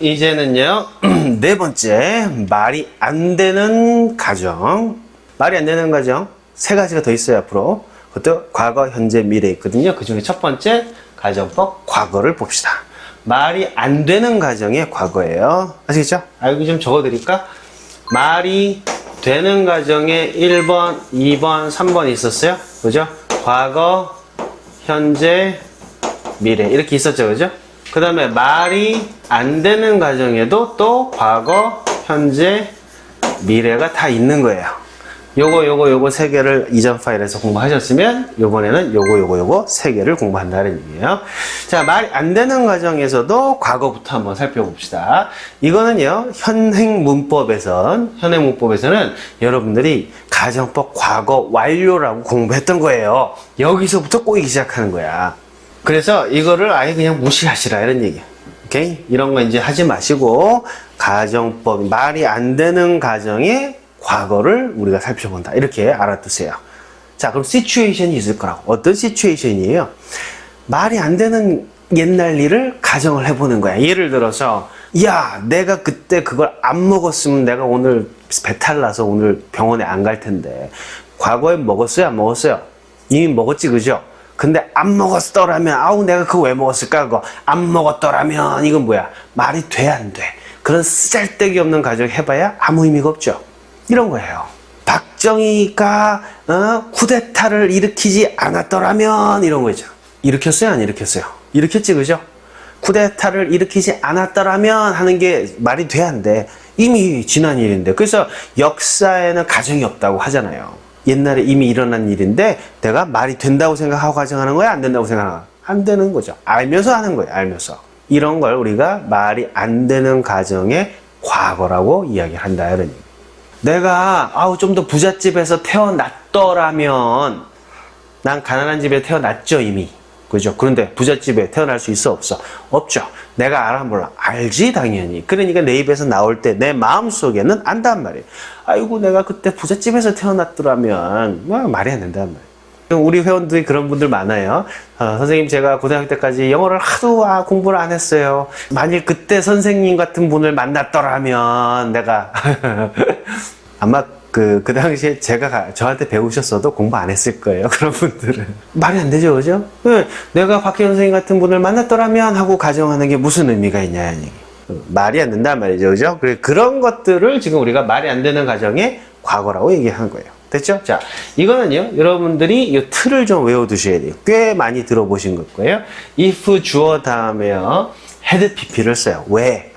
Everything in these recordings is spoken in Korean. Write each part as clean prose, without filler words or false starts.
이제는요, 네 번째, 말이 안 되는 가정. 말이 안 되는 가정, 세 가지가 더 있어요, 앞으로. 그것도 과거, 현재, 미래 있거든요. 그 중에 첫 번째, 가정법, 과거를 봅시다. 말이 안 되는 가정의 과거예요. 아시겠죠? 여기 좀 적어드릴까? 말이 되는 가정에 1번, 2번, 3번 있었어요. 그죠? 과거, 현재, 미래. 이렇게 있었죠. 그죠? 그 다음에 말이 안 되는 가정에도 또 과거, 현재, 미래가 다 있는 거예요. 요거 세 개를 이전 파일에서 공부하셨으면 요번에는 요거 세 개를 공부한다는 얘기예요. 자, 말이 안 되는 가정에서도 과거부터 한번 살펴봅시다. 이거는요, 현행 문법에서는 여러분들이 가정법 과거 완료라고 공부했던 거예요. 여기서부터 꼬이기 시작하는 거야. 그래서 이거를 아예 그냥 무시하시라 이런 얘기야. 오케이? 이런 거 이제 하지 마시고 가정법, 말이 안 되는 가정의 과거를 우리가 살펴본다. 이렇게 알아두세요. 자, 그럼 시츄에이션이 있을 거라고. 어떤 시츄에이션이에요? 말이 안 되는 옛날 일을 가정을 해보는 거야. 예를 들어서 야, 내가 그때 그걸 안 먹었으면 내가 오늘 배탈 나서 오늘 병원에 안 갈 텐데 과거에 먹었어요? 안 먹었어요? 이미 먹었지, 그죠? 근데 안 먹었더라면 아우 내가 그거 왜 먹었을까? 그거 안 먹었더라면 이건 뭐야? 말이 돼, 안 돼? 그런 쓰잘데기 없는 가정 해봐야 아무 의미가 없죠. 이런 거예요. 박정희가 쿠데타를 일으키지 않았더라면 이런 거죠. 일으켰어요? 안 일으켰어요? 일으켰지, 그죠? 쿠데타를 일으키지 않았더라면 하는 게 말이 돼, 안 돼? 이미 지난 일인데. 그래서 역사에는 가정이 없다고 하잖아요. 옛날에 이미 일어난 일인데 내가 말이 된다고 생각하고 가정하는 거야? 안 된다고 생각하는 거야? 안 되는 거죠. 알면서 하는 거예요. 알면서. 이런 걸 우리가 말이 안 되는 가정의 과거라고 이야기를 한다. 이런 얘기. 내가 좀 더 부잣집에서 태어났더라면 난 가난한 집에 태어났죠, 이미. 그죠? 그런데 부잣집에 태어날 수 있어, 없어? 없죠. 내가 알아, 몰라? 알지, 당연히. 그러니까 내 입에서 나올 때 내 마음속에는 안단 말이에요. 아이고, 내가 그때 부잣집에서 태어났더라면 말이 안 된단 말이에요. 우리 회원들이 그런 분들 많아요. 선생님, 제가 고등학교 때까지 영어를 하도 공부를 안 했어요. 만일 그때 선생님 같은 분을 만났더라면 내가 아마 그 당시에 저한테 배우셨어도 공부 안 했을 거예요. 그런 분들은. 말이 안 되죠, 그죠? 내가 박혜원 선생님 같은 분을 만났더라면 하고 가정하는 게 무슨 의미가 있냐, 얘기. 말이 안 된단 말이죠, 그죠? 그런 것들을 지금 우리가 말이 안 되는 가정의 과거라고 얘기한 거예요. 됐죠? 자, 이거는요, 여러분들이 이 틀을 좀 외워두셔야 돼요. 꽤 많이 들어보신 걸 거예요. if 주어 다음에요, had pp를 써요. 왜?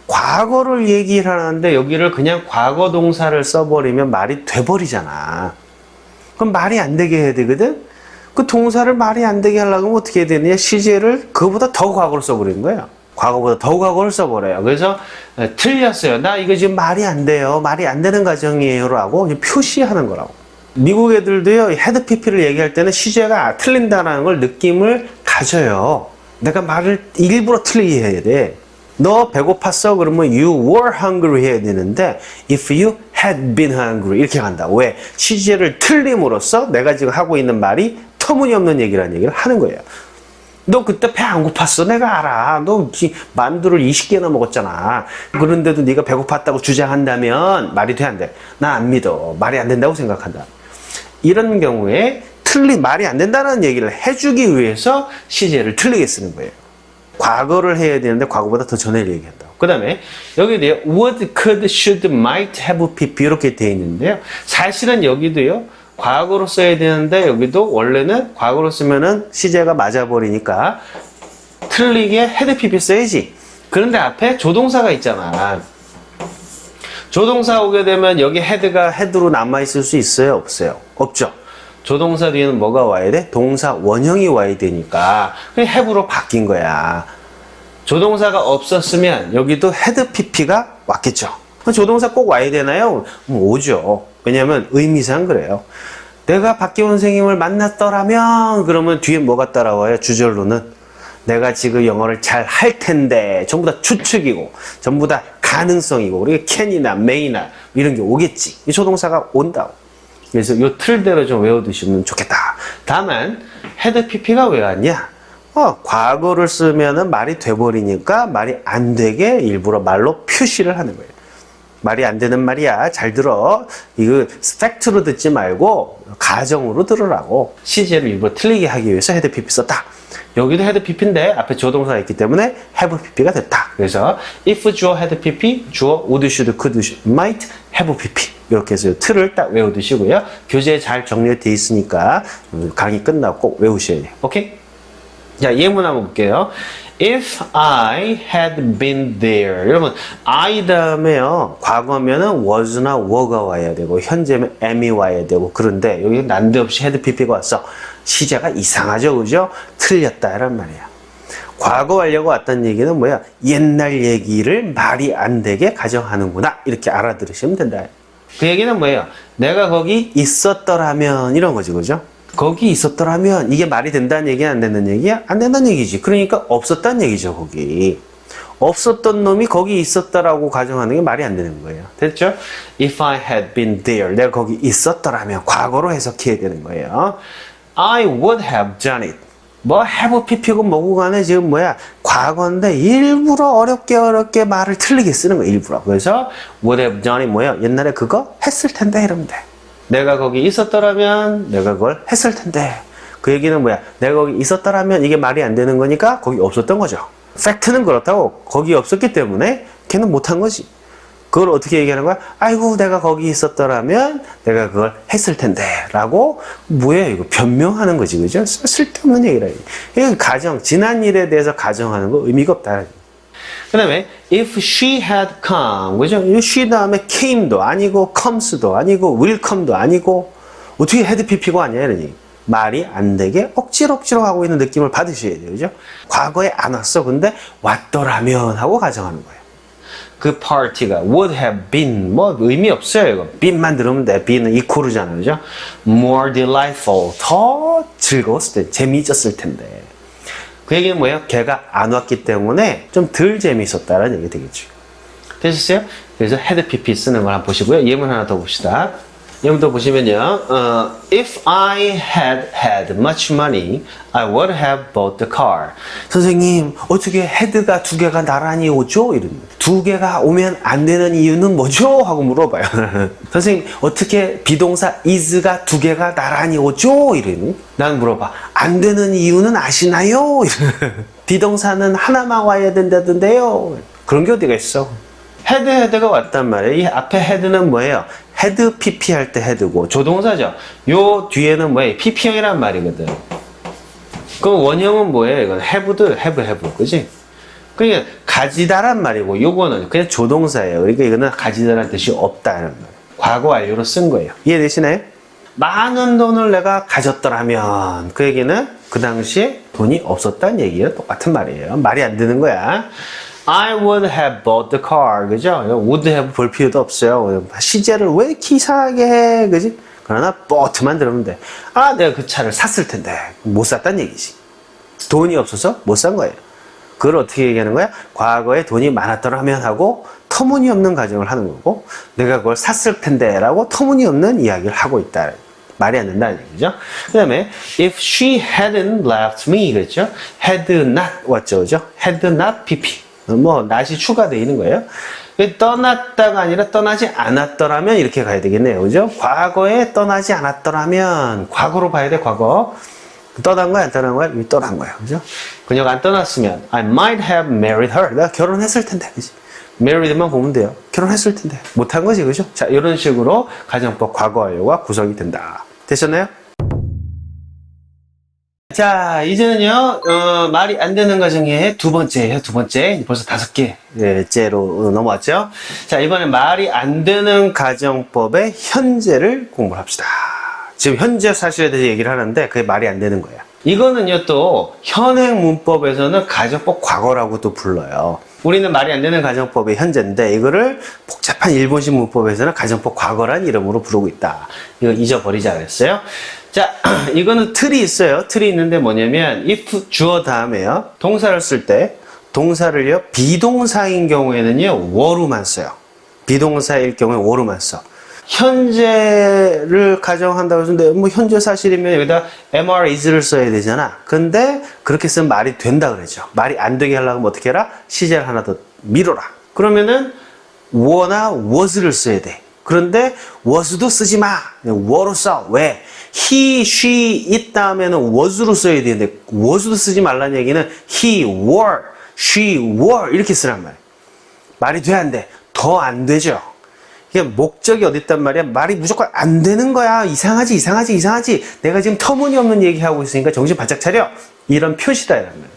과거를 얘기를 하는데 여기를 그냥 과거 동사를 써버리면 말이 돼버리잖아. 그럼 말이 안 되게 해야 되거든? 그 동사를 말이 안 되게 하려면 어떻게 해야 되느냐? 시제를 그거보다 더 과거를 써버리는 거예요. 과거보다 더 과거를 써버려요. 그래서 틀렸어요. 나 이거 지금 말이 안 돼요. 말이 안 되는 가정이에요. 라고 표시하는 거라고. 미국 애들도요, had pp를 얘기할 때는 시제가 틀린다는 걸 느낌을 가져요. 내가 말을 일부러 틀리게 해야 돼. 너 배고팠어? 그러면 you were hungry 해야 되는데 if you had been hungry 이렇게 간다. 왜? 시제를 틀림으로써 내가 지금 하고 있는 말이 터무니없는 얘기라는 얘기를 하는 거예요. 너 그때 배 안 고팠어? 내가 알아. 너 만두를 20개나 먹었잖아. 그런데도 네가 배고팠다고 주장한다면 말이 돼, 안 돼? 나 안 믿어. 말이 안 된다고 생각한다. 이런 경우에 말이 안 된다는 얘기를 해주기 위해서 시제를 틀리게 쓰는 거예요. 과거를 해야 되는데 과거보다 더 전에 얘기한다고. 그 다음에 여기도요, would, could, should, might, have, pp 이렇게 되어 있는데요. 사실은 여기도요, 과거로 써야 되는데 여기도 원래는 과거로 쓰면은 시제가 맞아버리니까 틀리게 had, pp 써야지. 그런데 앞에 조동사가 있잖아. 조동사 오게 되면 여기 had로 남아있을 수 있어요? 없어요? 없죠. 조동사 뒤에는 뭐가 와야 돼? 동사 원형이 와야 되니까 have로 바뀐 거야. 조동사가 없었으면 여기도 had pp가 왔겠죠. 조동사 꼭 와야 되나요? 오죠. 왜냐면 의미상 그래요. 내가 박기원 선생님을 만났더라면 그러면 뒤에 뭐가 따라와요? 주절로는 내가 지금 영어를 잘 할 텐데 전부 다 추측이고 전부 다 가능성이고 우리가 can이나 may나 이런 게 오겠지. 이 조동사가 온다고. 그래서 이 틀대로 좀 외워두시면 좋겠다. 다만 had pp가 왜 왔냐? 과거를 쓰면은 말이 돼버리니까 말이 안 되게 일부러 말로 표시를 하는 거예요. 말이 안 되는 말이야. 잘 들어. 이거 팩트로 듣지 말고 가정으로 들으라고. 시제를 일부러 틀리게 하기 위해서 헤드 PP 썼다. 여기도 헤드 PP인데 앞에 주어동사가 있기 때문에 have PP가 됐다. 그래서 if 주어 헤드 PP, 주어 would, should, could, might, have PP. 이렇게 해서 틀을 딱 외워두시고요. 교재에 잘 정리되어 있으니까 강의 끝나고 꼭 외우셔야 돼요. 오케이? 자, 예문 한번 볼게요. If I had been there. 여러분, I 다음에요. 과거면은 was나 were가 와야 되고, 현재면 am이 와야 되고, 그런데 여기 난데없이 had pp가 왔어. 시제가 이상하죠, 그죠? 틀렸다, 이란 말이야. 과거 완료가 왔다는 얘기는 뭐야? 옛날 얘기를 말이 안 되게 가정하는구나. 이렇게 알아들으시면 된다. 그 얘기는 뭐예요? 내가 거기 있었더라면, 이런 거지, 그죠? 거기 있었더라면 이게 말이 된다는 얘기야, 안 된다는 얘기야? 안 된다는 얘기지. 그러니까 없었다는 얘기죠, 거기. 없었던 놈이 거기 있었다라고 가정하는 게 말이 안 되는 거예요. 됐죠? If I had been there. 내가 거기 있었더라면 과거로 해석해야 되는 거예요. I would have done it. 뭐 have pp고 뭐고 간에 지금 뭐야? 과거인데 일부러 어렵게 말을 틀리게 쓰는 거예요, 일부러. 그래서 would have done it 뭐야? 옛날에 그거 했을 텐데 이러면 돼. 내가 거기 있었더라면 내가 그걸 했을 텐데. 그 얘기는 뭐야? 내가 거기 있었더라면 이게 말이 안 되는 거니까 거기 없었던 거죠. 팩트는 그렇다고. 거기 없었기 때문에 걔는 못한 거지. 그걸 어떻게 얘기하는 거야? 아이고 내가 거기 있었더라면 내가 그걸 했을 텐데 라고 뭐야 이거 변명하는 거지, 그죠? 쓸데없는 얘기라. 이건 가정, 지난 일에 대해서 가정하는 거 의미가 없다. 그 다음에 if she had come, 그죠? she 다음에 came도 아니고 comes도 아니고 will come도 아니고 어떻게 had pp가 아니야 이러니 말이 안 되게 억지로 하고 있는 느낌을 받으셔야 돼요, 그죠? 과거에 안 왔어. 근데 왔더라면 하고 가정하는 거예요. 그 파티가 would have been 뭐 의미 없어요. 이거 bean만 들으면 돼. bean은 equal잖아요, 그죠? more delightful 더 즐거웠을 때, 재미있었을 텐데. 그 얘기는 뭐예요? 걔가 안 왔기 때문에 좀 덜 재미있었다라는 얘기 되겠죠. 되셨어요? 그래서 head pp 쓰는 걸 한번 보시고요. 예문 하나 더 봅시다. 예문도 보시면요. If I had much money, I would have bought the car. 선생님, 어떻게 head가 두 개가 나란히 오죠? 이런. 두 개가 오면 안 되는 이유는 뭐죠? 하고 물어봐요. 선생님, 어떻게 비동사 is가 두 개가 나란히 오죠? 이런. 난 물어봐. 안 되는 이유는 아시나요? 비동사는 하나만 와야 된다던데요. 그런 게 어디가 있어? 헤드가 왔단 말이에요. 이 앞에 헤드는 뭐예요? 헤드 pp 할 때 헤드고 조동사죠. 요 뒤에는 뭐예요? pp형이란 말이거든. 그럼 원형은 뭐예요? 이건 have, 그지? 그러니까 가지다란 말이고 요거는 그냥 조동사예요. 그러니까 이거는 가지다란 뜻이 없다는 말이에요. 과거 완료로 쓴 거예요. 이해되시나요? 많은 돈을 내가 가졌더라면 그 얘기는 그 당시에 돈이 없었다는 얘기예요. 똑같은 말이에요. 말이 안 되는 거야. I would have bought the car. 그죠? would have 볼 필요도 없어요. 시제를 왜 이렇게 이상하게 해? 그지? 그러나 bought만 들으면 돼. 아, 내가 그 차를 샀을 텐데. 못 샀단 얘기지. 돈이 없어서 못 산 거예요. 그걸 어떻게 얘기하는 거야? 과거에 돈이 많았더라면 하고 터무니없는 가정을 하는 거고 내가 그걸 샀을 텐데 라고 터무니없는 이야기를 하고 있다. 말이 안 된다는 얘기죠. 그 다음에 if she hadn't left me 그랬죠? had not 왔죠, 그죠? had not pp. 뭐 not이 추가되어 있는 거예요. 떠났다가 아니라 떠나지 않았더라면 이렇게 가야 되겠네요, 그죠? 과거에 떠나지 않았더라면 과거로 봐야 돼. 과거 떠난 거야 안 떠난 거야? 이미 떠난 거야, 그죠? 그녀가 안 떠났으면 I might have married her. 내가 결혼했을 텐데, 그지? married만 보면 돼요. 결혼했을 텐데 못한 거지, 그죠? 자, 이런 식으로 가정법 과거 완료가 구성이 된다. 되셨나요? 자, 이제는요, 말이 안 되는 가정의 두 번째예요, 두 번째. 벌써 5개째로 넘어왔죠? 자, 이번엔 말이 안 되는 가정법의 현재를 공부를 합시다. 지금 현재 사실에 대해서 얘기를 하는데, 그게 말이 안 되는 거예요. 이거는요, 또, 현행 문법에서는 가정법 과거라고 또 불러요. 우리는 말이 안 되는 가정법의 현재인데, 이거를 복잡한 일본식 문법에서는 가정법 과거란 이름으로 부르고 있다. 이거 잊어버리자 그랬어요. 자, 이거는 틀이 있어요. 틀이 있는데 뭐냐면 if 주어 다음에요. 동사를 쓸 때 동사를요. 비동사인 경우에는요. were만 써요. 비동사일 경우에 were만 써. 현재를 가정한다고 했는데 뭐 현재 사실이면 여기다 MR is를 써야 되잖아. 근데 그렇게 쓰면 말이 된다 그러죠. 말이 안 되게 하려고 하면 어떻게 해라? 시제를 하나 더 밀어라. 그러면은 were나 was를 써야 돼. 그런데 was도 쓰지 마. were로 써. 왜? he, she, it 다음에는 was로 써야 되는데 was도 쓰지 말라는 얘기는 he, were, she, were 이렇게 쓰란 말이야. 말이 돼, 안 돼? 더 안 되죠. 이게 목적이 어디 있단 말이야? 말이 무조건 안 되는 거야. 이상하지, 이상하지, 이상하지. 내가 지금 터무니없는 얘기하고 있으니까 정신 바짝 차려. 이런 표시다, 이런 말이야.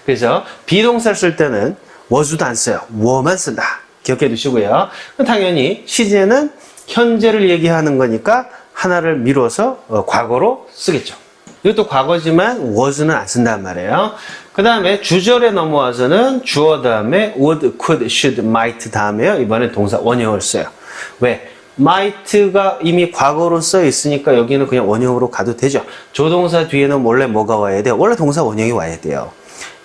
그래서 비동사를 쓸 때는 was도 안 써요. were만 쓴다. 기억해 두시고요. 당연히 시제는 현재를 얘기하는 거니까 하나를 미뤄서 과거로 쓰겠죠. 이것도 과거지만 was는 안 쓴단 말이에요. 그 다음에 주절에 넘어와서는 주어 다음에 would, could, should, might 다음에요. 이번엔 동사 원형을 써요. 왜? might가 이미 과거로 써 있으니까 여기는 그냥 원형으로 가도 되죠. 조동사 뒤에는 원래 뭐가 와야 돼요? 원래 동사 원형이 와야 돼요.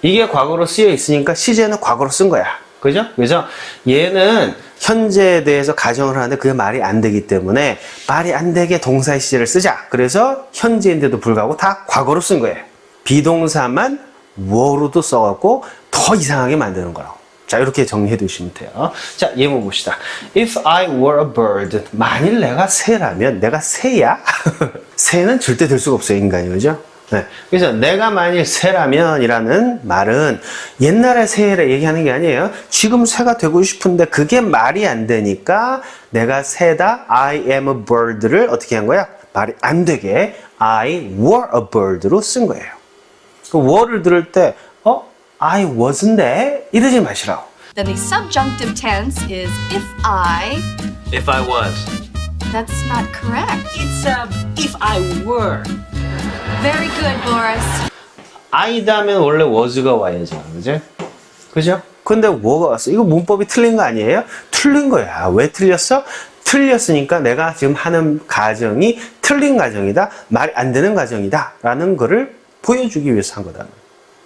이게 과거로 쓰여 있으니까 시제는 과거로 쓴 거야. 그죠? 그래서 얘는 현재에 대해서 가정을 하는데 그게 말이 안 되기 때문에 말이 안 되게 동사의 시제를 쓰자. 그래서 현재인데도 불구하고 다 과거로 쓴 거예요. 비동사만 were로도 써갖고 더 이상하게 만드는 거라고. 자, 이렇게 정리해 두시면 돼요. 자, 예문 봅시다. If I were a bird. 만일 내가 새라면, 내가 새야? 새는 절대 될 수가 없어요, 인간이. 그죠? 네. 그래서 내가 만일 새라면 이라는 말은 옛날의 새를 얘기하는 게 아니에요. 지금 새가 되고 싶은데 그게 말이 안 되니까 내가 새다, I am a bird를 어떻게 한 거야? 말이 안 되게 I were a bird로 쓴 거예요. 그 were를 들을 때 I wasn't 이러지 마시라고. Then the subjunctive tense is if I was. That's not correct. It's if I were. Very good, Boris. I 다음엔 원래 was가 와야죠. 그죠? 그죠? 근데 뭐가 왔어? 이거 문법이 틀린 거 아니에요? 틀린 거야. 왜 틀렸어? 틀렸으니까 내가 지금 하는 가정이 틀린 가정이다. 말이 안 되는 가정이다. 라는 거를 보여주기 위해서 한 거다.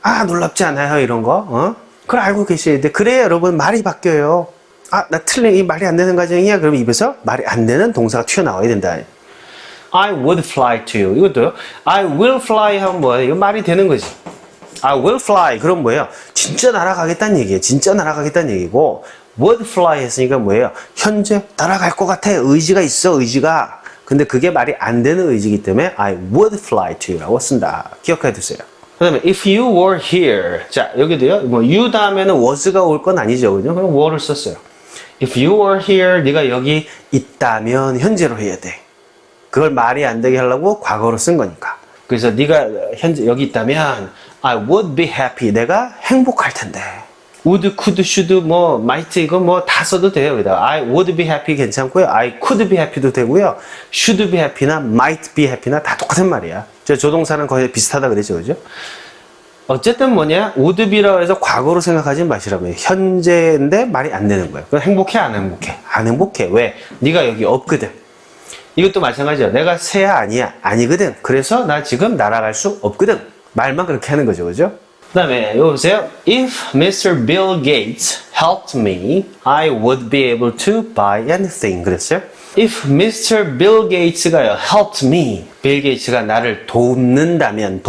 아, 놀랍지 않아요? 이런 거. 그걸 알고 계셔야 돼. 그래야 여러분 말이 바뀌어요. 아, 나 틀린, 이 말이 안 되는 가정이야? 그럼 입에서 말이 안 되는 동사가 튀어나와야 된다. I would fly to you. 이것도요. I will fly 하면 뭐야? 이거 말이 되는 거지. I will fly. 그럼 뭐예요? 진짜 날아가겠다는 얘기예요. 진짜 날아가겠다는 얘기고, would fly 했으니까 뭐예요? 현재 날아갈 것 같아. 의지가 있어, 의지가. 근데 그게 말이 안 되는 의지이기 때문에 I would fly to you라고 쓴다. 기억해 두세요. 그 다음에 if you were here. 자, 여기도요. 뭐 you 다음에는 was가 올 건 아니죠. 그죠? 그럼 were를 썼어요. If you were here. 네가 여기 있다면 현재로 해야 돼. 그걸 말이 안 되게 하려고 과거로 쓴 거니까. 그래서 네가 현재 여기 있다면 I would be happy. 내가 행복할 텐데. would, could, should, 뭐 might 이거 뭐 다 써도 돼요. 여기다가 I would be happy 괜찮고요. I could be happy도 되고요. should be happy나 might be happy나 다 똑같은 말이야. 저 조동사는 거의 비슷하다 그랬죠. 그죠? 어쨌든 뭐냐? would be라고 해서 과거로 생각하지 마시라고요. 현재인데 말이 안 되는 거예요. 그럼 행복해 안 행복해? 안 행복해. 왜? 네가 여기 없거든. 이것도 마찬가지야. 내가 새야 아니야? 아니거든. 그래서 나 지금 날아갈 수 없거든. 말만 그렇게 하는 거죠. 그죠? 그 다음에 이거 보세요. If Mr. Bill Gates helped me, I would be able to buy anything. 그랬어요? If Mr. Bill Gates가 helped me, 빌 게이츠가 나를 돕는다면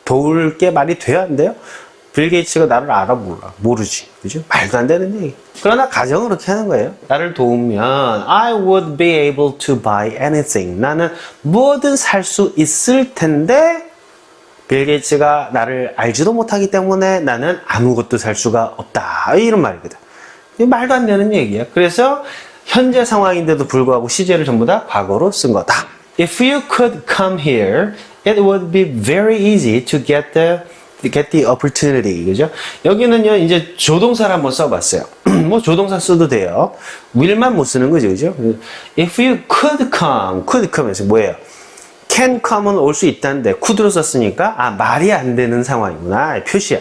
도울 게 말이 돼야 안 돼요? 빌 게이츠가 나를 알아 몰라? 모르지. 그죠? 말도 안 되는 얘기. 그러나 가정은 그렇게 하는 거예요. 나를 도우면 I would be able to buy anything. 나는 뭐든 살 수 있을 텐데 빌 게이츠가 나를 알지도 못하기 때문에 나는 아무것도 살 수가 없다. 이런 말이거든. 말도 안 되는 얘기야. 그래서 현재 상황인데도 불구하고 시제를 전부 다 과거로 쓴 거다. If you could come here, it would be very easy to get the opportunity. 그죠? 여기는요, 이제 조동사를 한번 써봤어요. 뭐 조동사 써도 돼요. will만 못 쓰는 거죠. 그죠? If you could come 해서 뭐예요? can come은 올 수 있다는데 could로 썼으니까 아 말이 안 되는 상황이구나 표시야.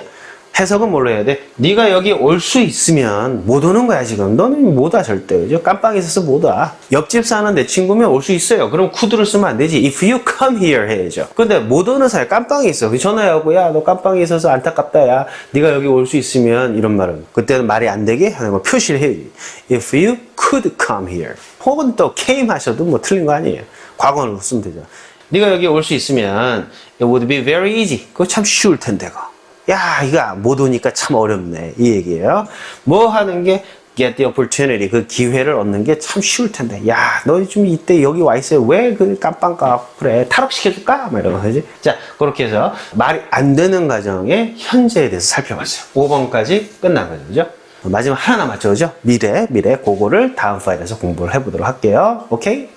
해석은 뭘로 해야 돼? 네가 여기 올 수 있으면 못 오는 거야 지금. 너는 못 와 절대. 그죠? 깜빵에 있어서 못 와. 옆집 사는 내 친구면 올 수 있어요. 그럼 could를 쓰면 안 되지. If you come here 해야죠. 근데 못 오는 사람이 깜빵에 있어. 전화하고 야 너 깜빵에 있어서 안타깝다. 야 네가 여기 올 수 있으면 이런 말은 그때는 말이 안 되게 하는 거 표시를 해야지. If you could come here. 혹은 또 came 하셔도 뭐 틀린 거 아니에요. 과거로 쓰면 되죠. 네가 여기 올 수 있으면 it would be very easy. 그거 참 쉬울 텐데 거. 야, 이거 못 오니까 참 어렵네. 이 얘기예요. 뭐 하는 게 get the opportunity, 그 기회를 얻는 게 참 쉬울 텐데. 야, 너 좀 이때 여기 와 있어요. 왜 그 깜빵 가? 그래, 탈옥시켜줄까? 막 이런 거지. 자, 그렇게 해서 말이 안 되는 가정의 현재에 대해서 살펴봤어요. 5번까지 끝난 거죠. 그죠? 마지막 하나 남았죠. 그죠? 미래. 그거를 다음 파일에서 공부를 해보도록 할게요. 오케이?